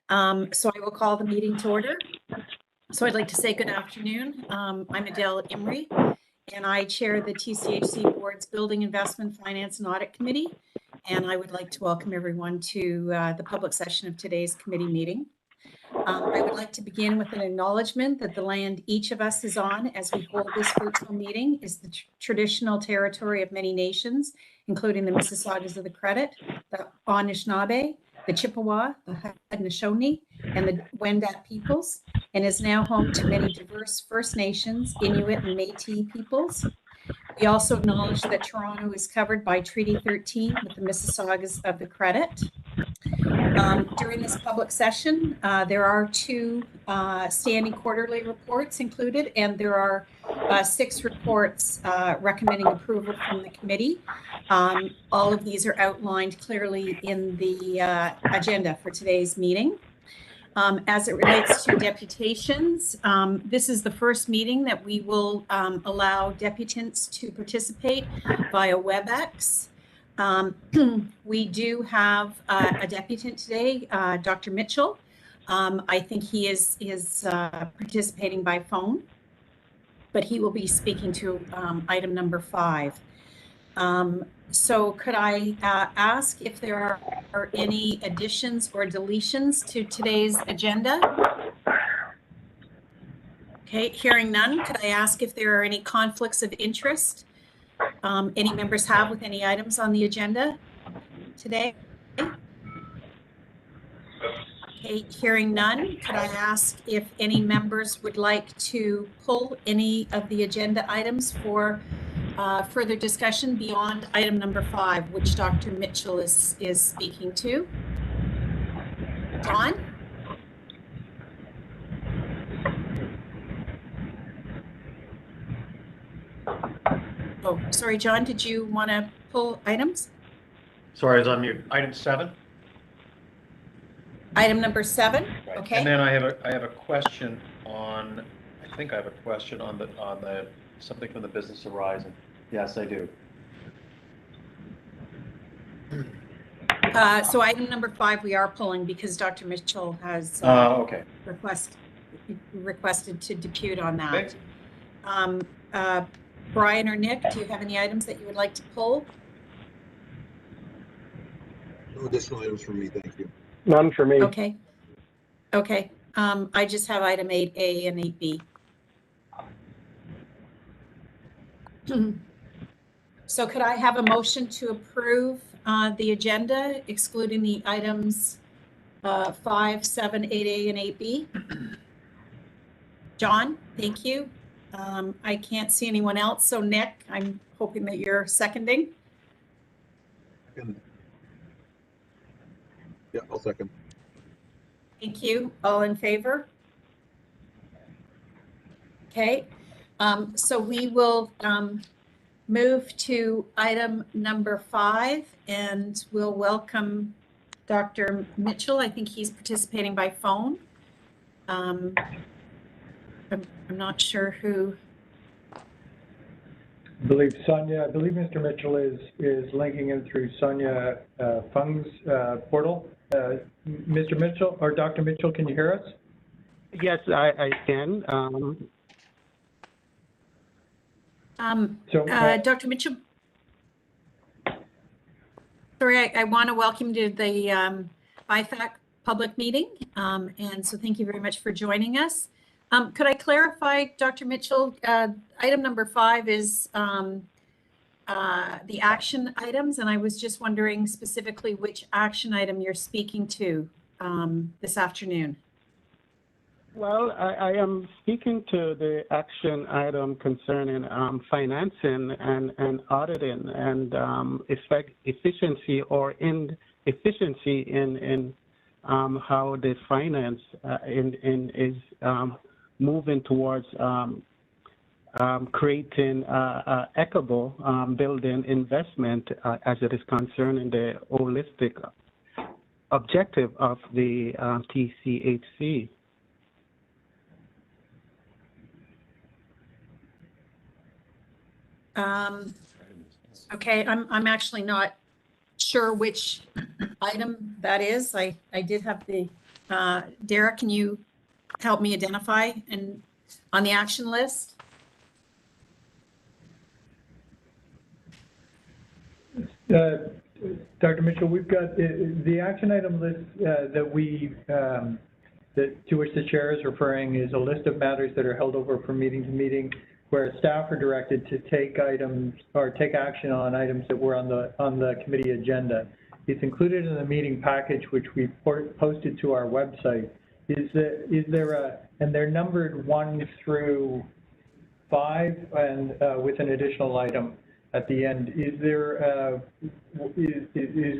So I will call the meeting to order. So I'd like to say good afternoon. I'm Adele Imrie, and I chair the TCHC Board's Building Investment Finance and Audit Committee. And I would like to welcome everyone to the public session of today's committee meeting. I would like to begin with an acknowledgement that the land each of us is on as we hold this virtual meeting is the traditional territory of many nations, including the Mississaugas of the Credit, the Anishinaabe, the Chippewa, the Haudenosaunee, and the Wendat peoples, and is now home to many diverse First Nations, Inuit, and Métis peoples. We also acknowledge that Toronto is covered by Treaty 13 with the Mississaugas of the Credit. During this public session, there are two standing quarterly reports included, and there are 6 reports recommending approval from the committee. All of these are outlined clearly in the agenda for today's meeting. As it relates to deputations, this is the first meeting that we will allow deputants to participate via WebEx. We do have a deputant today, Dr. Mitchell. I think he is participating by phone, but he will be speaking to item number 5. So could I ask if there are any additions or deletions to today's agenda? Okay, hearing none, could I ask if there are any conflicts of interest any members have with any items on the agenda today? Okay, hearing none, could I ask if any members would like to pull any of the agenda items for further discussion beyond item number 5, which Dr. Mitchell is speaking to? John? Oh, sorry, John, did you want to pull items? Sorry, I was on mute. Item 7. Item number 7. Right. Okay. And then I have a question on. I think I have a question on the something from the Business Horizon. Yes, I do. So item number 5 we are pulling because Dr. Mitchell has Okay. requested to depute on that. Okay. Brian or Nick, do you have any items that you would like to pull? No additional items for me, thank you. None for me. Okay. Okay. I just have item 8A and 8B. So could I have a motion to approve the agenda, excluding the items 5, 7, 8A, and 8B? John, thank you. I can't see anyone else. So Nick, I'm hoping that you're seconding. Second. Yeah, I'll second. Thank you. All in favor? Okay. So we will move to item number 5, and we'll welcome Dr. Mitchell. I think he's participating by phone. I'm not sure who. I believe Mr. Mitchell is linking in through Sonia Fung's portal. Mr. Mitchell or Dr. Mitchell, can you hear us? Yes, I can. Dr. Mitchell. Sorry, I want to welcome you to the BIFAC public meeting. And so thank you very much for joining us. Could I clarify, Dr. Mitchell, item number 5 is the action items, and I was just wondering specifically which action item you're speaking to this afternoon. Well, I am speaking to the action item concerning financing and auditing and efficiency or inefficiency in how the finance is moving towards creating equitable building investment as it is concerning the holistic objective of the TCHC. Okay, I'm actually not sure which item that is. I did have the Derek, can you help me identify and on the action list? Dr. Mitchell, we've got the action item list to which the chair is referring is a list of matters that are held over from meeting to meeting, where staff are directed to take items or take action on items that were on the committee agenda. It's included in the meeting package, which we posted to our website. And they're numbered 1 through 5, and with an additional item at the end. Is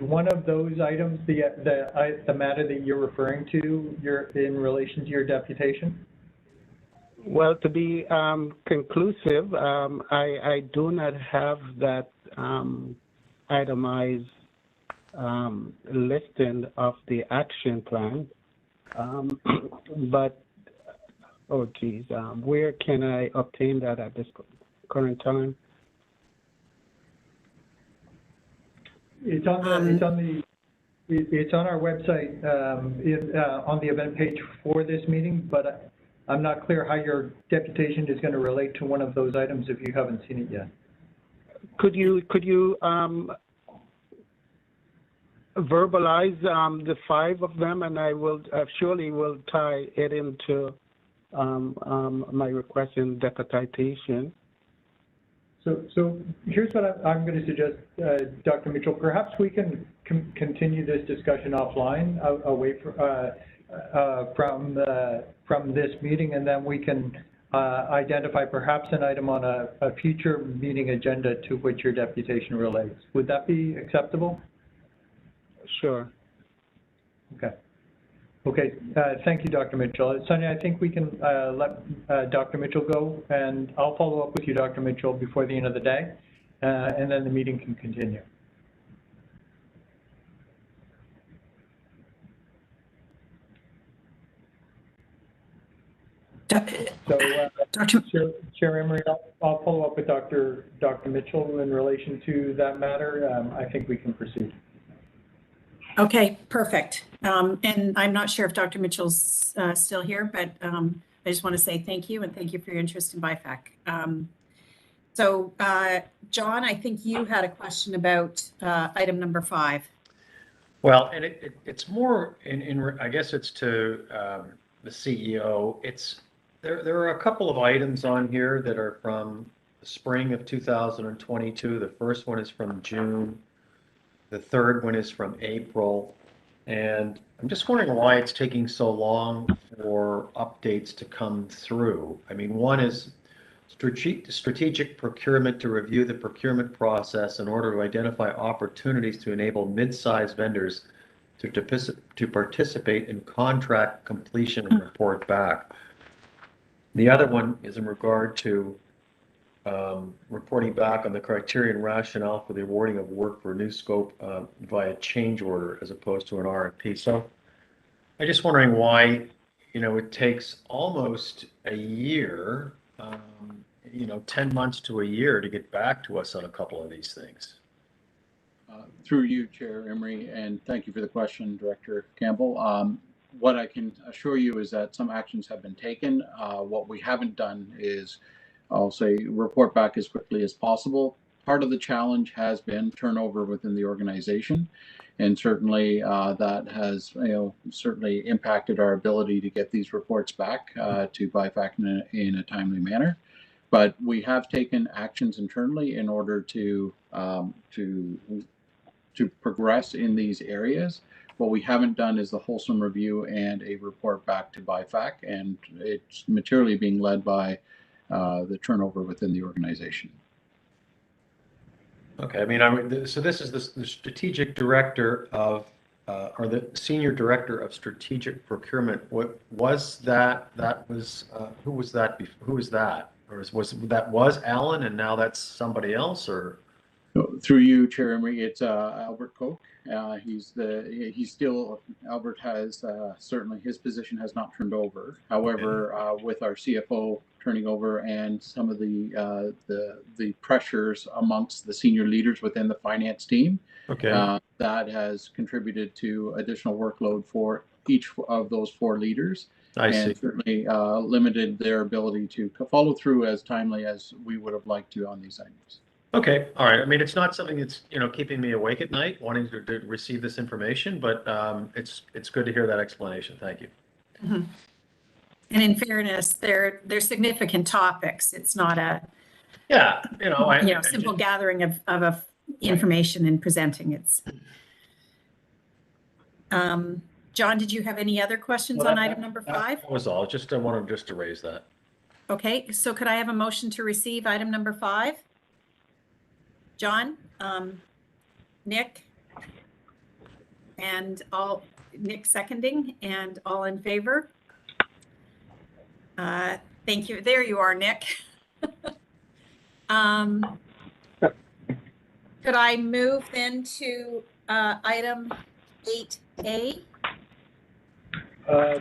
one of those items the matter that you're referring to in relation to your deputation? Well, to be conclusive, I do not have that itemized listing of the action plan, but oh geez, where can I obtain that at this current time? It's on our website on the event page for this meeting, but I'm not clear how your deputation is going to relate to one of those items if you haven't seen it yet. Could you verbalize the 5 of them, and I will surely will tie it into my request in deputization. So here's what I'm going to suggest, Dr. Mitchell. Perhaps we can continue this discussion offline, away from this meeting, and then we can identify perhaps an item on a future meeting agenda to which your deputation relates. Would that be acceptable? Sure. Okay. Okay, thank you, Dr. Mitchell. Sonia, I think we can let Dr. Mitchell go, and I'll follow up with you, Dr. Mitchell, before the end of the day, and then the meeting can continue. So, Chair Emery, I'll follow up with Dr. Mitchell in relation to that matter. I think we can proceed. Okay, perfect. And I'm not sure if Dr. Mitchell's still here, but I just want to say thank you, and thank you for your interest in BIFAC. So, John, I think you had a question about item number 5. Well, and it's more I guess it's to the CEO. There are a couple of items on here that are from the spring of 2022. The first one is from June. The third one is from April. And I'm just wondering why it's taking so long for updates to come through. I mean, one is strategic procurement to review the procurement process in order to identify opportunities to enable mid-sized vendors to participate in contract completion and report back. The other one is in regard to reporting back on the criteria and rationale for the awarding of work for a new scope via change order as opposed to an RFP. So I'm just wondering why, it takes almost a year, 10 months to a year to get back to us on a couple of these things. Through you, Chair Emery, and thank you for the question, Director Campbell. What I can assure you is that some actions have been taken. What we haven't done is, I'll say, report back as quickly as possible. Part of the challenge has been turnover within the organization, and certainly that has certainly impacted our ability to get these reports back to BIFAC in a timely manner. But we have taken actions internally in order to progress in these areas. What we haven't done is the wholesome review and a report back to BIFAC, and it's materially being led by the turnover within the organization. Okay, so this is the strategic director of, or the senior director of strategic procurement. What was that? Who was that? Who was that? Or was Alan, and now that's somebody else, or? Through you, Chair Emery, it's Albert Koch. Albert has certainly, his position has not turned over. However, with our CFO turning over and some of the pressures amongst the senior leaders within the finance team, Okay. that has contributed to additional workload for each of those 4 leaders. I see. And certainly limited their ability to follow through as timely as we would have liked to on these items. Okay, all right. I mean, it's not something that's, keeping me awake at night, wanting to receive this information, but it's good to hear that explanation. Thank you. Mm-hmm. And in fairness, they're significant topics. It's not a Yeah, simple gathering of information and presenting. It's John, did you have any other questions on item number 5? That was all. I wanted just to raise that. Okay, so could I have a motion to receive item number 5? John, Nick, and Nick seconding, and all in favor? Thank you. There you are, Nick. Could I move then to item 8A? Oh,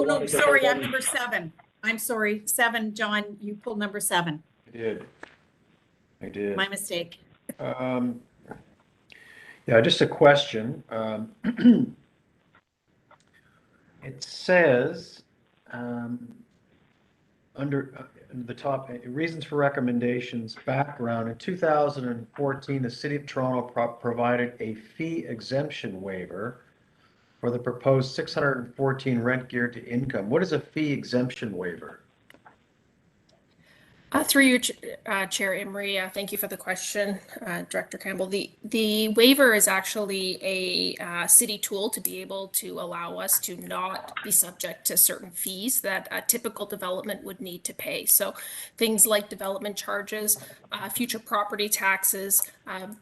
no, sorry, I'm number 7. I'm sorry, 7, John, you pulled number 7. I did. My mistake. Yeah, just a question. It says under the top, reasons for recommendations, background. In 2014, the City of Toronto provided a fee exemption waiver for the proposed 614 rent geared to income. What is a fee exemption waiver? Through you, Chair Emery, thank you for the question, Director Campbell. The waiver is actually a city tool to be able to allow us to not be subject to certain fees that a typical development would need to pay. So things like development charges, future property taxes,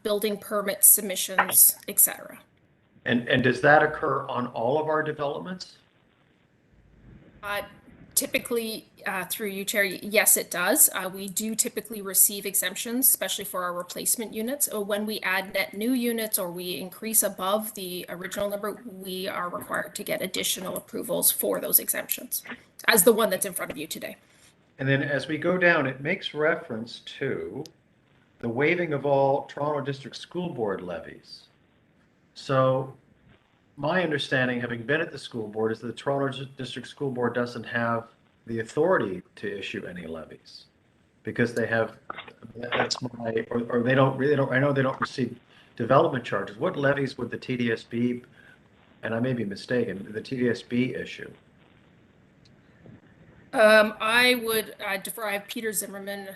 building permit submissions, etc. And does that occur on all of our developments? Typically, through you, Chair, yes, it does. We do typically receive exemptions, especially for our replacement units. When we add net new units or we increase above the original number, we are required to get additional approvals for those exemptions, as the one that's in front of you today. And then as we go down, it makes reference to the waiving of all Toronto District School Board levies. So my understanding, having been at the school board, is that the Toronto District School Board doesn't have the authority to issue any levies because they have, or they don't really, I know they don't receive development charges. What levies would the TDSB, and I may be mistaken, the TDSB issue? I would defer. I have Peter Zimmerman,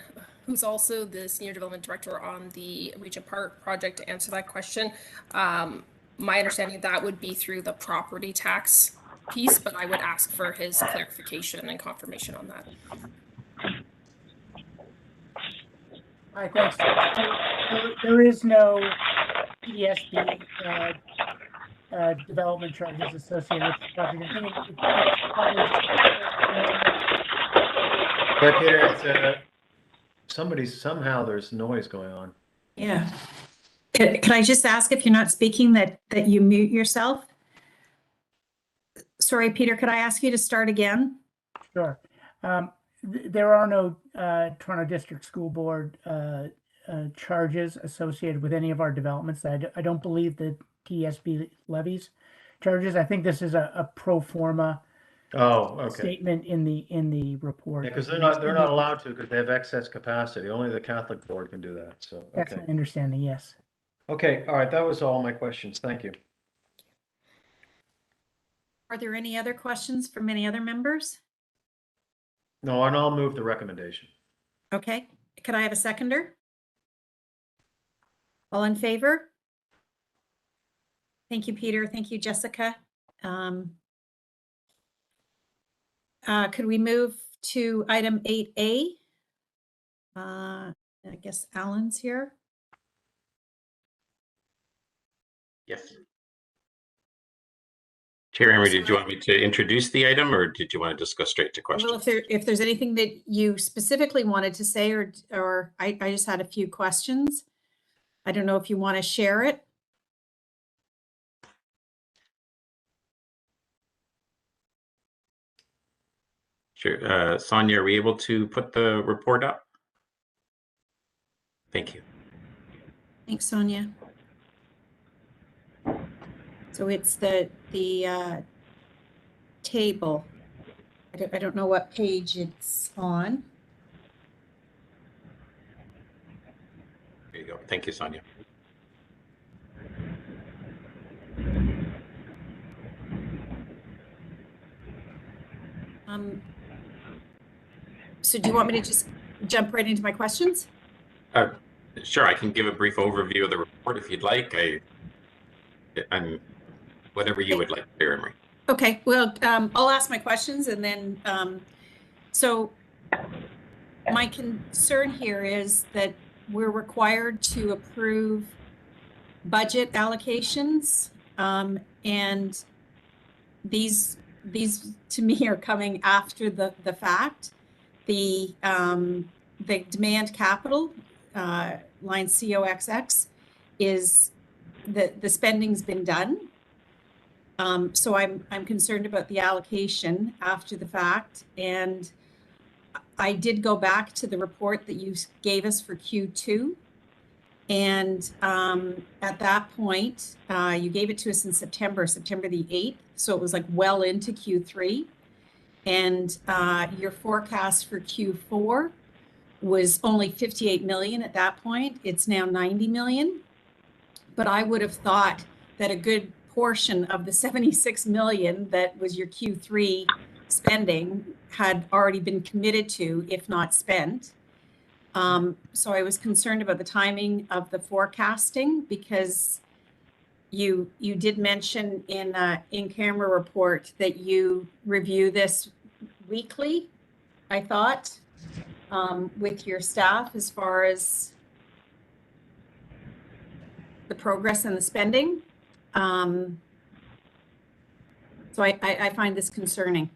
who's also the Senior Development Director on the Regent Park project, to answer that question. My understanding that would be through the property tax piece, but I would ask for his clarification and confirmation on that. Hi, thanks. There is no TDSB development charges associated with the project. I think But Peter, somehow there's noise going on. Yeah. Could I just ask, if you're not speaking, that you mute yourself? Sorry, Peter, could I ask you to start again? Sure. There are no Toronto District School Board charges associated with any of our developments. I don't believe that TSB levies charges. I think this is a pro forma statement in the report. Yeah, because they're not allowed to, because they have excess capacity. Only the Catholic board can do that. So That's my understanding. Yes. Okay. All right. That was all my questions. Thank you. Are there any other questions from any other members? No, and I'll move the recommendation. Okay. Could I have a seconder? All in favor? Thank you, Peter. Thank you, Jessica. Could we move to item 8A? I guess Alan's here. Yes. Chair Emery, did you want me to introduce the item or did you want to just go straight to questions? Well, if there's anything that you specifically wanted to say, or I just had a few questions. I don't know if you want to share it. Sure. Sonia, are we able to put the report up? Thank you. Thanks, Sonia. So it's the table. I don't know what page it's on. There you go. Thank you, Sonia. So do you want me to just jump right into my questions? Sure, I can give a brief overview of the report if you'd like. I'm whatever you would like, Chair Emery. Okay, well, I'll ask my questions and then, so my concern here is that we're required to approve budget allocations, and these to me are coming after the fact. The demand capital line COXX is the spending's been done. So I'm concerned about the allocation after the fact, and I did go back to the report that you gave us for Q2, and at that point, you gave it to us in September the 8th, so it was like well into Q3, and your forecast for Q4 was only 58 million at that point. It's now 90 million, but I would have thought that a good portion of the 76 million that was your Q3 spending had already been committed to, if not spent. So I was concerned about the timing of the forecasting, because you did mention in in-camera report that you review this weekly, I thought, with your staff as far as the progress and the spending. So I find this concerning.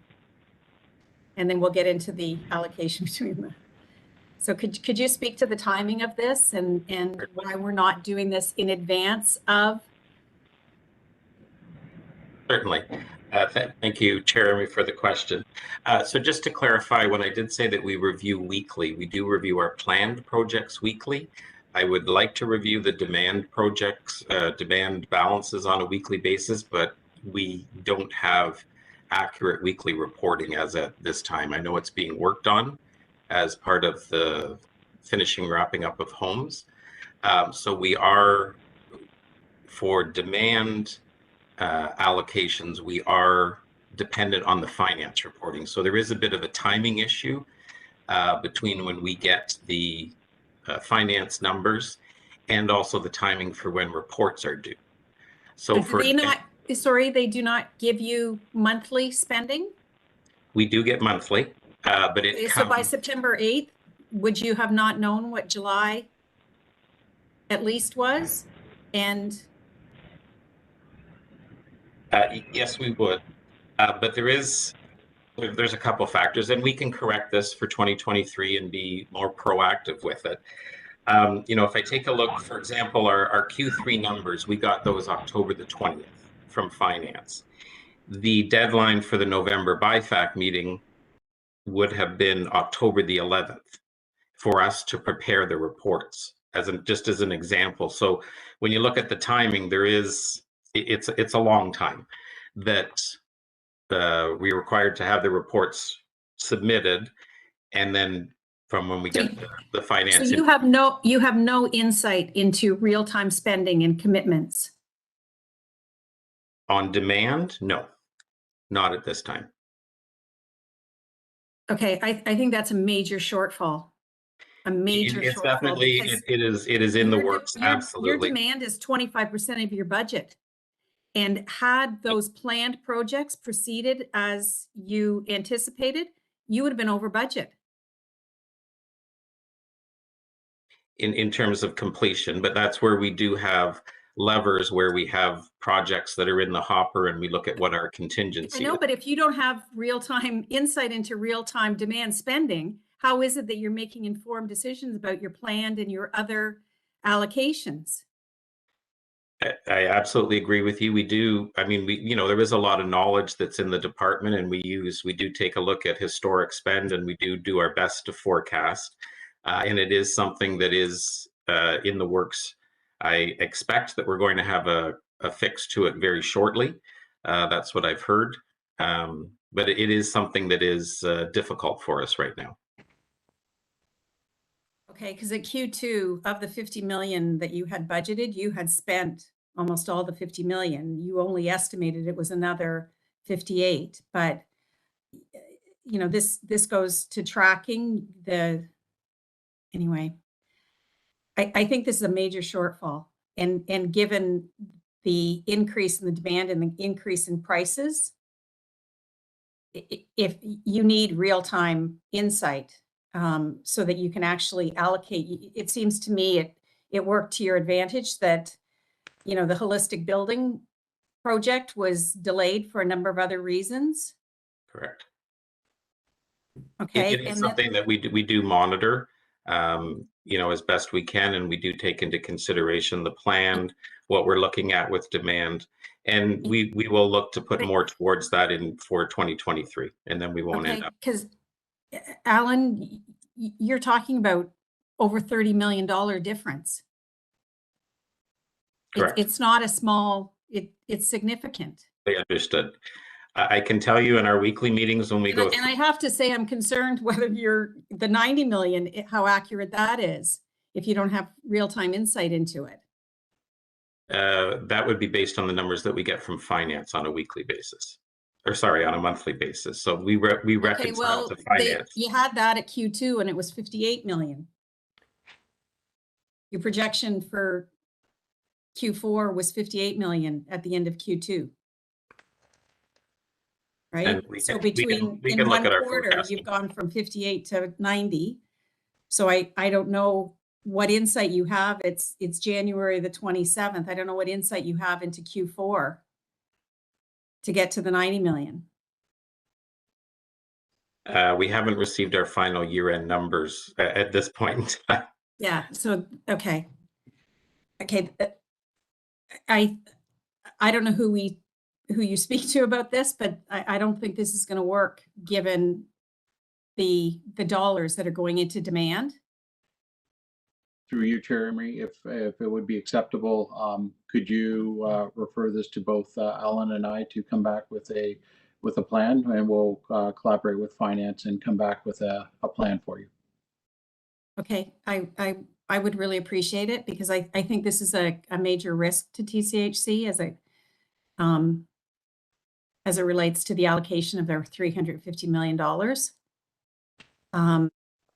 And then we'll get into the allocation between them. So could you speak to the timing of this and why we're not doing this in advance of? Certainly. Thank you, Chair Emery, for the question. So just to clarify, when I did say that we review weekly, we do review our planned projects weekly. I would like to review the demand projects, demand balances on a weekly basis, but we don't have accurate weekly reporting as at this time. I know it's being worked on as part of the wrapping up of homes. So we are, for demand allocations, we are dependent on the finance reporting. So there is a bit of a timing issue between when we get the finance numbers and also the timing for when reports are due. So do they not, sorry, they do not give you monthly spending? We do get monthly, but it so by September 8th, would you have not known what July at least was? And yes, we would, but there's a couple factors, and we can correct this for 2023 and be more proactive with it. You know, if I take a look, for example, our Q3 numbers, we got those October the 20th from finance. The deadline for the November BIFAC meeting would have been October the 11th for us to prepare the reports, just as an example. So when you look at the timing, it's a long time that we're required to have the reports submitted, and then from when we get the finance. So you have no insight into real-time spending and commitments? On demand? No, not at this time. Okay, I think that's a major shortfall. A major It's shortfall. definitely, it is in the works, absolutely. Your demand is 25% of your budget. And had those planned projects proceeded as you anticipated, you would have been over budget. In terms of completion, but that's where we do have levers, where we have projects that are in the hopper and we look at what our contingency I know, is. but if you don't have real-time insight into real-time demand spending, how is it that you're making informed decisions about your planned and your other allocations? I absolutely agree with you. We do. I mean, there is a lot of knowledge that's in the department, and we do take a look at historic spend, and we do our best to forecast. And it is something that is in the works. I expect that we're going to have a a fix to it very shortly. That's what I've heard. But it is something that is difficult for us right now. Okay, because at Q2 of the 50 million that you had budgeted, you had spent almost all the 50 million. You only estimated it was another 58, but you know, this goes to tracking anyway. I think this is a major shortfall, and given the increase in the demand and the increase in prices, if you need real-time insight so that you can actually allocate, it seems to me it worked to your advantage that, you know, the holistic building project was delayed for a number of other reasons. Correct. Okay. It is something that we do monitor, you know, as best we can, and we do take into consideration the plan, what we're looking at with demand, and we will look to put more towards that for 2023, and then we won't end up. Because Alan, you're talking about over $30 million difference. Correct. It's not a small, it's significant. They understood. I can tell you in our weekly meetings when we go And I have to say, I'm concerned whether the 90 million, how accurate that is, if you don't have real-time insight into it. That would be based on the numbers that we get from finance on a weekly basis, or sorry, on a monthly basis. So we reconcile to finance. You had that at Q2 and it was 58 million. Your projection for Q4 was 58 million at the end of Q2. Right? So between in one quarter, you've gone from 58 to 90. So I don't know what insight you have. It's January the 27th. I don't know what insight you have into Q4 to get to the 90 million. We haven't received our final year-end numbers at this point in time. Yeah. So, okay. I don't know who you speak to about this, but I don't think this is going to work given the dollars that are going into demand. Through you, Chair Emery, if it would be acceptable, could you refer this to both Alan and I to come back with a plan, and we'll collaborate with finance and come back with a plan for you. Okay, I would really appreciate it, because I think this is a major risk to TCHC as it relates to the allocation of their $350 million.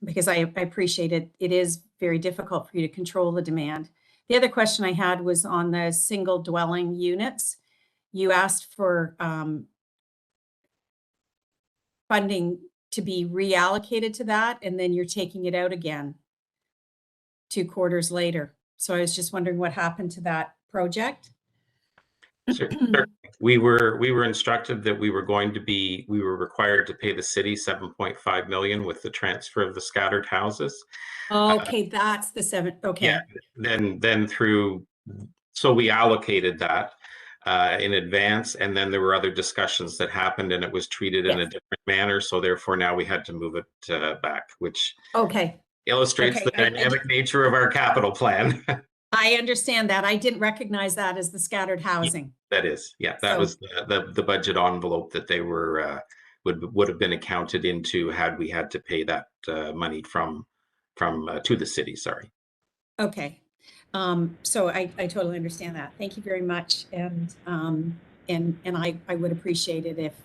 Because I appreciate it. It is very difficult for you to control the demand. The other question I had was on the single dwelling units. You asked for funding to be reallocated to that, and then you're taking it out again 2 quarters later. So I was just wondering what happened to that project. Sure. We were instructed that we were required to pay the city 7.5 million with the transfer of the scattered houses. Okay, that's the 7. Okay. Yeah. Then so we allocated that in advance, and then there were other discussions that happened, and it was treated in a different manner. So therefore, now we had to move it back, which illustrates the dynamic nature of our capital plan. I understand that. I didn't recognize that as the scattered housing. Yeah, that is, yeah, that was the budget envelope that they were would have been accounted into had we had to pay that money from to the city. Sorry. Okay, so I totally understand that. Thank you very much, and I would appreciate it if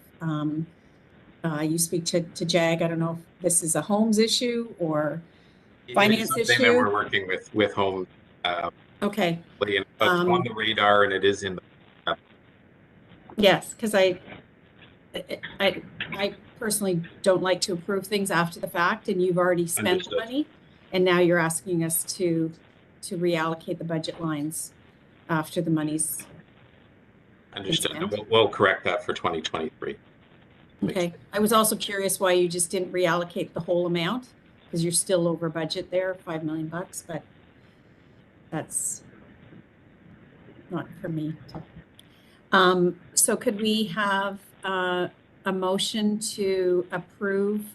you speak to JAG. I don't know if this is a homes issue or finance issue. That we're working with home. Okay. It's on the radar, and it is in the. Yes, because I personally don't like to approve things after the fact, and you've already spent the money, and now you're asking us to reallocate the budget lines after the money's. Understood. We'll correct that for 2023. Okay. I was also curious why you just didn't reallocate the whole amount, because you're still over budget there, $5 million, but that's not for me. So could we have a motion to approve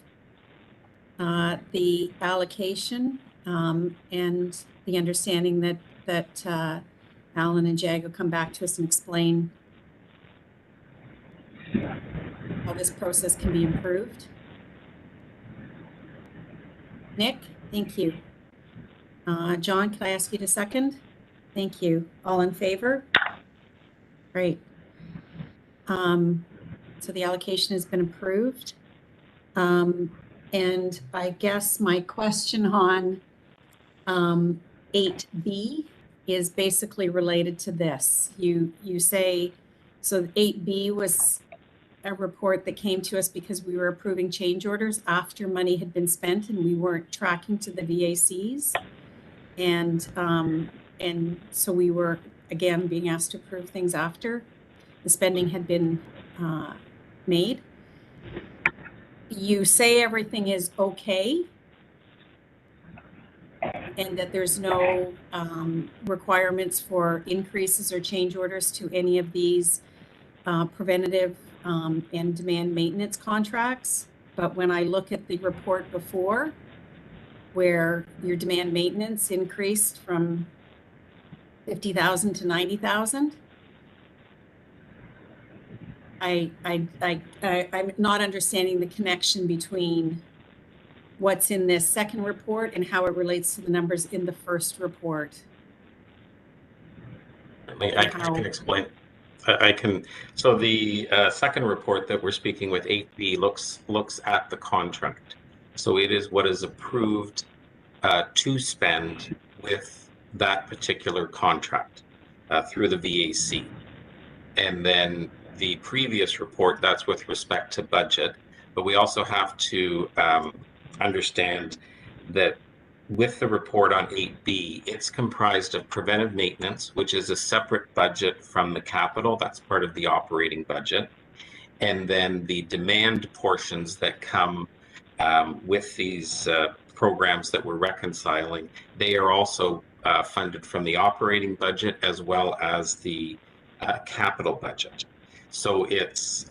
the allocation and the understanding that Alan and Jag will come back to us and explain how this process can be improved. Nick, thank you. John, can I ask you to second? Thank you. All in favor? Great. So the allocation has been approved. And I guess my question on 8B is basically related to this. You say, so 8B was a report that came to us because we were approving change orders after money had been spent and we weren't tracking to the VACs. And so we were, again, being asked to approve things after the spending had been made. You say everything is okay and that there's no requirements for increases or change orders to any of these preventative and demand maintenance contracts. But when I look at the report before, where your demand maintenance increased from 50,000 to 90,000, I'm not understanding the connection between what's in this second report and how it relates to the numbers in the first report. I can explain. So the second report that we're speaking with, 8B, looks at the contract. So it is what is approved to spend with that particular contract through the VAC. And then the previous report, that's with respect to budget. But we also have to understand that with the report on 8B, it's comprised of preventive maintenance, which is a separate budget from the capital. That's part of the operating budget. And then the demand portions that come with these programs that we're reconciling, they are also funded from the operating budget as well as the capital budget. So it's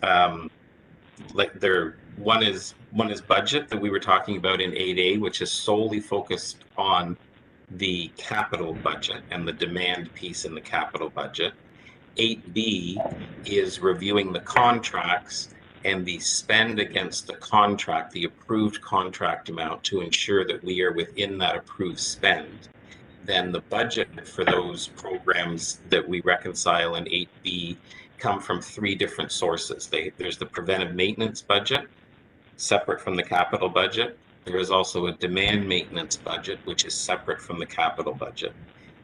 like one is budget that we were talking about in 8A, which is solely focused on the capital budget and the demand piece in the capital budget. 8B is reviewing the contracts and the spend against the contract, the approved contract amount, to ensure that we are within that approved spend. Then the budget for those programs that we reconcile in 8B come from three different sources. There's the preventive maintenance budget, separate from the capital budget. There is also a demand maintenance budget, which is separate from the capital budget.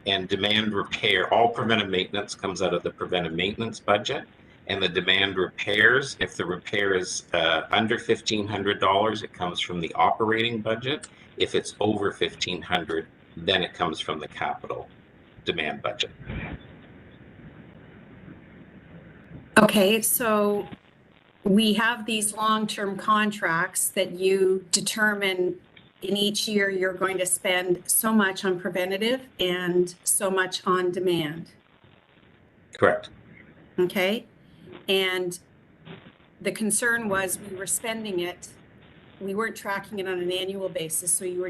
And demand repair, all preventive maintenance comes out of the preventive maintenance budget. And the demand repairs, if the repair is under $1,500, it comes from the operating budget. If it's over $1,500, then it comes from the capital demand budget. Okay, so we have these long-term contracts that you determine in each year you're going to spend so much on preventative and so much on demand. Correct. Okay, and the concern was we were spending it, we weren't tracking it on an annual basis, so you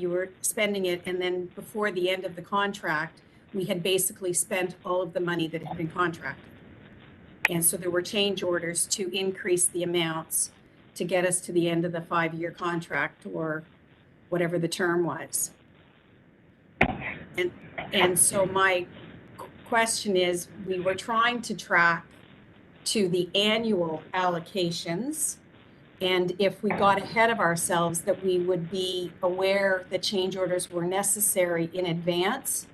were spending it, and then before the end of the contract, we had basically spent all of the money that had been contracted. And so there were change orders to increase the amounts to get us to the end of the 5-year contract or whatever the term was. And so my question is, we were trying to track to the annual allocations, and if we got ahead of ourselves, that we would be aware that change orders were necessary in advance.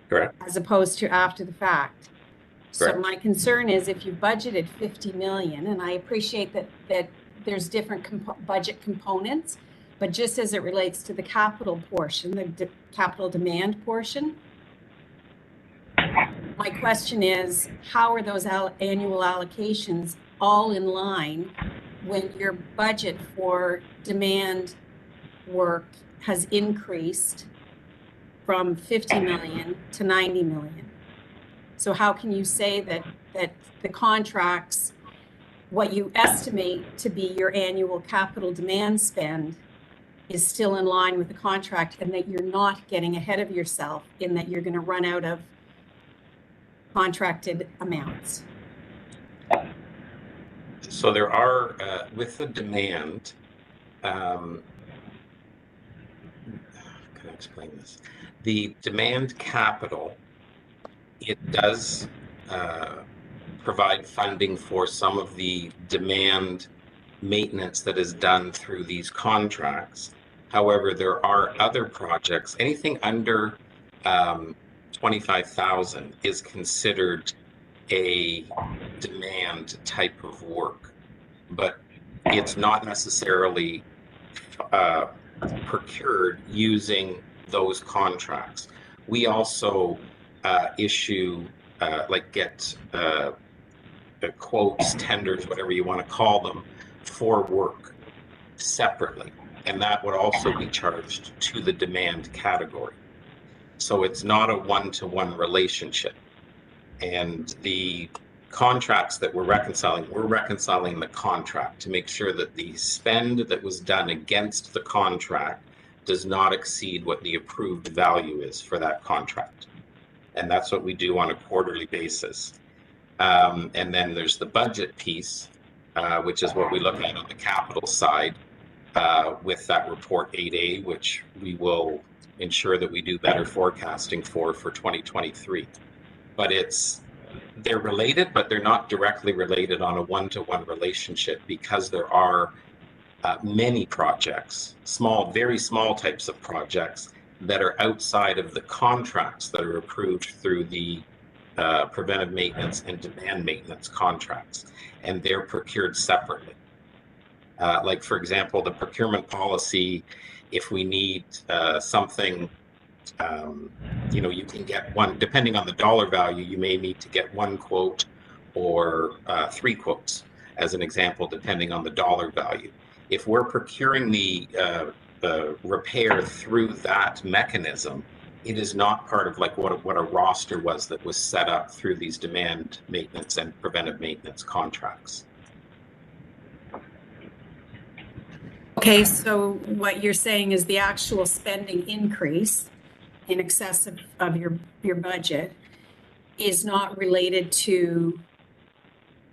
Correct. As opposed to after the fact. So Correct. my concern is, if you budgeted 50 million, and I appreciate that there's different budget components, but just as it relates to the capital portion, the capital demand portion, my question is, how are those annual allocations all in line when your budget for demand work has increased from 50 million to 90 million? So how can you say that the contracts, what you estimate to be your annual capital demand spend, is still in line with the contract, and that you're not getting ahead of yourself in that you're going to run out of contracted amounts. So there are, with the demand, can I explain this? The demand capital, it does provide funding for some of the demand maintenance that is done through these contracts. However, there are other projects, anything under 25,000 is considered a demand type of work, but it's not necessarily procured using those contracts. We also issue, get quotes, tenders, whatever you want to call them, for work separately. And that would also be charged to the demand category. So it's not a one-to-one relationship. And the contracts that we're reconciling the contract to make sure that the spend that was done against the contract does not exceed what the approved value is for that contract. And that's what we do on a quarterly basis. And then there's the budget piece, which is what we look at on the capital side with that report 8A, which we will ensure that we do better forecasting for 2023. But they're related, but they're not directly related on a one-to-one relationship because there are many projects, very small types of projects that are outside of the contracts that are approved through the preventive maintenance and demand maintenance contracts, and they're procured separately. Like, for example, the procurement policy, if we need something, you can get one, depending on the dollar value, you may need to get one quote or 3 quotes, as an example, depending on the dollar value. If we're procuring the repair through that mechanism, it is not part of like what a roster was that was set up through these demand maintenance and preventive maintenance contracts. Okay, so what you're saying is the actual spending increase in excess of your budget is not related to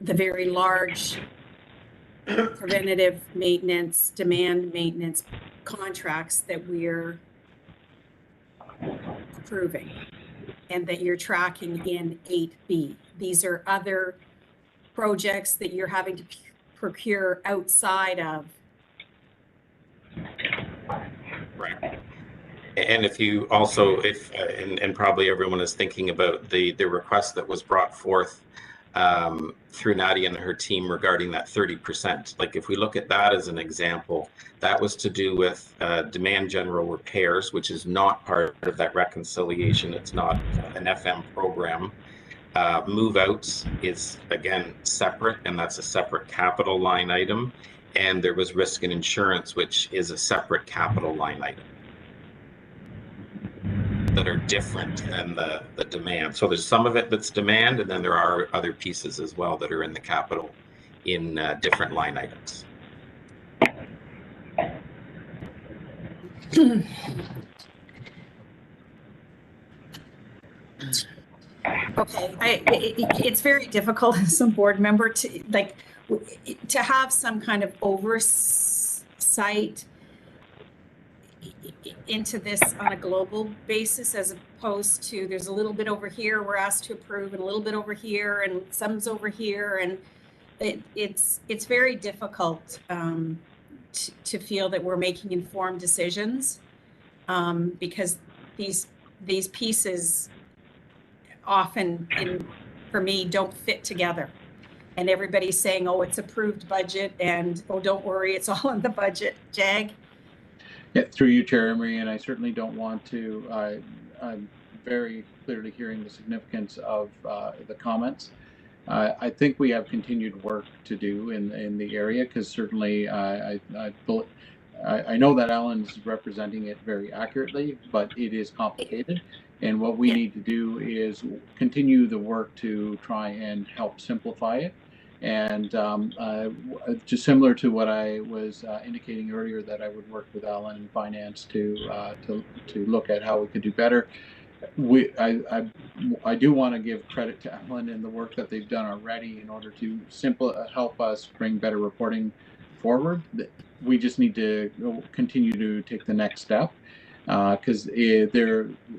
the very large preventative maintenance, demand maintenance contracts that we're approving and that you're tracking in 8B. These are other projects that you're having to procure outside of. Right. And if you also, and probably everyone is thinking about the request that was brought forth through Nadia and her team regarding that 30%. Like if we look at that as an example, that was to do with demand general repairs, which is not part of that reconciliation. It's not an FM program. Move outs is again separate, and that's a separate capital line item. And there was risk and insurance, which is a separate capital line item that are different than the demand. So there's some of it that's demand, and then there are other pieces as well that are in the capital in different line items. Okay, it's very difficult as a board member to have some kind of oversight into this on a global basis, as opposed to there's a little bit over here we're asked to approve and a little bit over here and some's over here, and it's very difficult to feel that we're making informed decisions because these pieces often for me don't fit together, and everybody's saying, oh, it's approved budget, and oh, don't worry, it's all in the budget. Jag? Yeah, through you, Chair Emery, and I certainly don't want to, I'm very clearly hearing the significance of the comments. I think we have continued work to do in the area, because certainly I know that Alan is representing it very accurately, but it is complicated. And what we need to do is continue the work to try and help simplify it. And just similar to what I was indicating earlier, that I would work with Alan in finance to look at how we could do better. I do want to give credit to Ellen and the work that they've done already in order to help us bring better reporting forward. We just need to continue to take the next step because it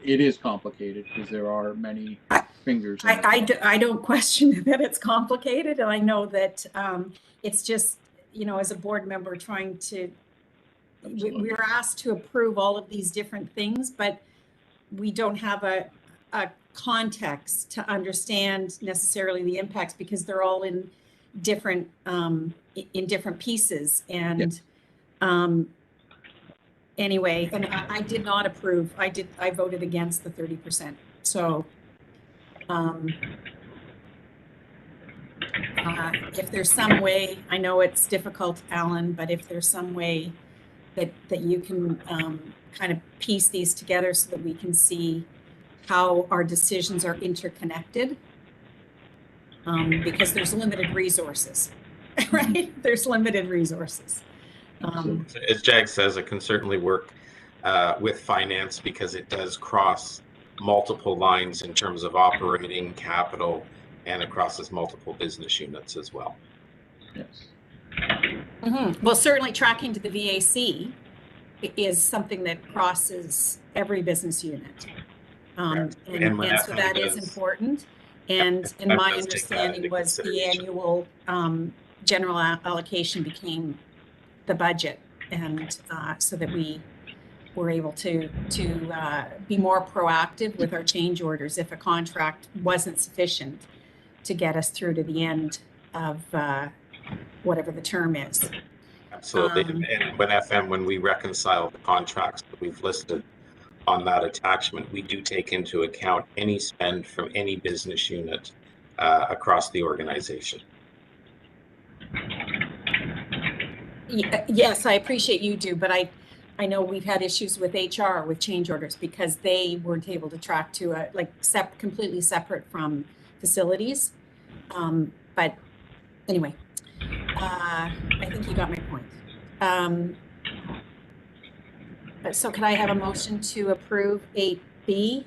is complicated because there are many fingers. I don't question that it's complicated, and I know that it's just, as a board member trying to, we're asked to approve all of these different things, but we don't have a context to understand necessarily the impacts because they're all in different pieces. And anyway, and I did not approve. I voted against the 30%. So if there's some way, I know it's difficult, Alan, but if there's some way that you can kind of piece these together so that we can see how our decisions are interconnected, because there's limited resources, right? There's limited resources. As Jag says, it can certainly work with finance because it does cross multiple lines in terms of operating capital and it crosses multiple business units as well. Yes. Well, certainly tracking to the VAC is something that crosses every business unit. And so that is important. And my understanding was the annual general allocation became the budget. And so that we were able to be more proactive with our change orders if a contract wasn't sufficient to get us through to the end of whatever the term is. Absolutely. And when we reconcile the contracts that we've listed on that attachment, we do take into account any spend from any business unit across the organization. Yes, I appreciate you do, but I know we've had issues with HR with change orders because they weren't able to track to completely separate from facilities. But anyway, I think you got my point. So could I have a motion to approve 8B?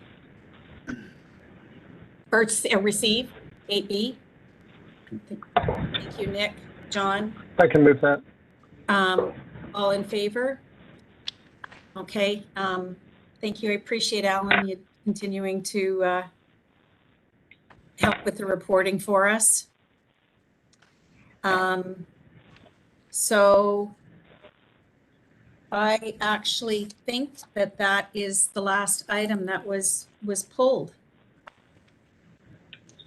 Or receive 8B? Thank you, Nick. John? I can move that. All in favor? Okay. Thank you. I appreciate Alan you continuing to help with the reporting for us. So I actually think that is the last item that was pulled.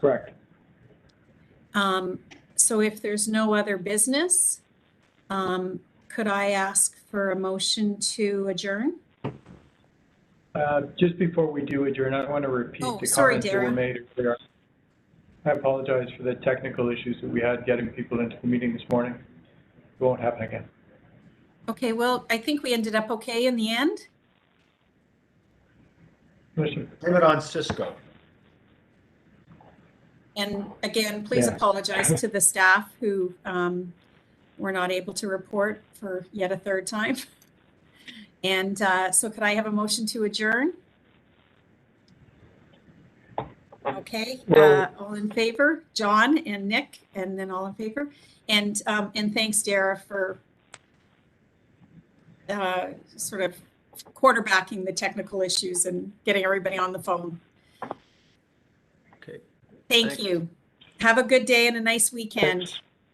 Correct. So if there's no other business, could I ask for a motion to adjourn? Just before we do adjourn, I want to repeat the sorry, comments that were Dara. made earlier. I apologize for the technical issues that we had getting people into the meeting this morning. It won't happen again. Okay, well, I think we ended up okay in the end. Listen. Blame it on Cisco. And again, please Yeah. apologize to the staff who were not able to report for yet a third time. And so could I have a motion to adjourn? Okay, all in favor, John and Nick, and then all in favor. And thanks, Dara, for sort of quarterbacking the technical issues and getting everybody on the phone. Okay. Thank you. Have a good day and a nice weekend.